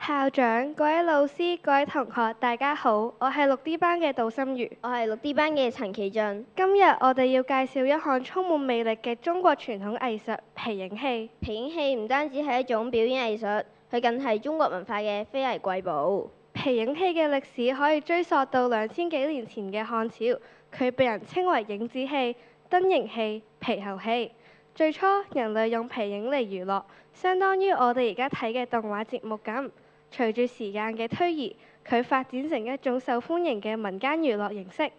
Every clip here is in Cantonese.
校長、各位老師、各位同學，大家好，我係6D 班嘅杜心如。我係6D 班嘅陳其俊。今日我哋要介紹一項充滿魅力嘅中國傳統藝術皮影戲。皮影戲唔單止係一種表演藝術，佢更係中國文化嘅非遺瑰寶。皮影戲嘅歷史可以追溯到2000幾年前嘅漢朝，佢被人稱為影子戲、燈形戲、皮猴戲。最初人類用皮影嚟娛樂，相當於我哋而家睇嘅動畫節目咁。隨住時間嘅推移，佢發展成一種受歡迎嘅民間娛樂形式。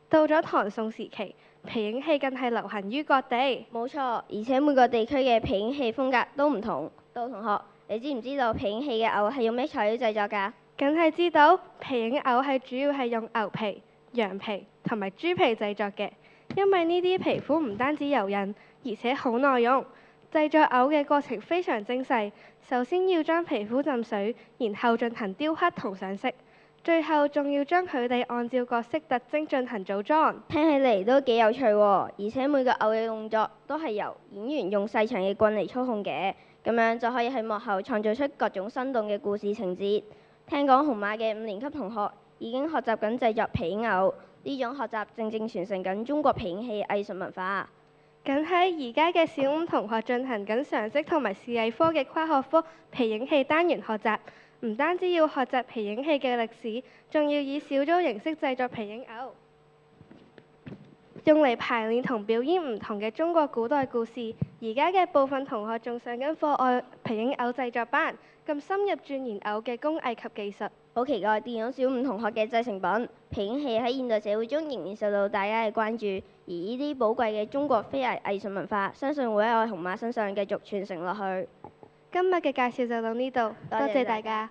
到咗唐宋時期，皮影戲更係流行於各地。冇錯，而且每個地區嘅皮影戲風格都唔同。杜同學，你知唔知道皮影戲嘅偶係用咩材料製作㗎？梗係知道，皮影偶係主要係用牛皮、羊皮同埋豬皮製作嘅，因為呢啲皮膚唔單止柔韌，而且好耐用。製作偶嘅過程非常精細，首先要將皮膚浸水，然後進行雕刻同上色，最後仲要將佢哋按照角色特徵進行組裝。聽起嚟都幾有趣喎，而且每個偶嘅動作都係由演員用細長嘅棍嚟操控嘅，咁樣就可以喺幕後創造出各種生動嘅故事情節。聽講紅馬嘅5年級同學已經學習緊製作皮影偶，呢種學習正正傳承緊中國皮影戲藝術文化。梗喺而家嘅小5同學進行緊常識同埋視藝科嘅跨學科皮影戲單元學習，唔單止要學習皮影戲嘅歷史，仲要以小組形式製作皮影偶，用嚟排練同表演唔同嘅中國古代故事。而家嘅部分同學仲上緊課外皮影偶製作班，咁深入鑽研偶嘅工藝及技術。好期待電影小5同學嘅製成品。皮影戲喺現代社會中仍然受到大家嘅關注，而呢啲寶貴嘅中國非遺藝術文化，相信會喺我哋紅馬身上繼續傳承落去。今日嘅介紹就到呢度，多謝大家。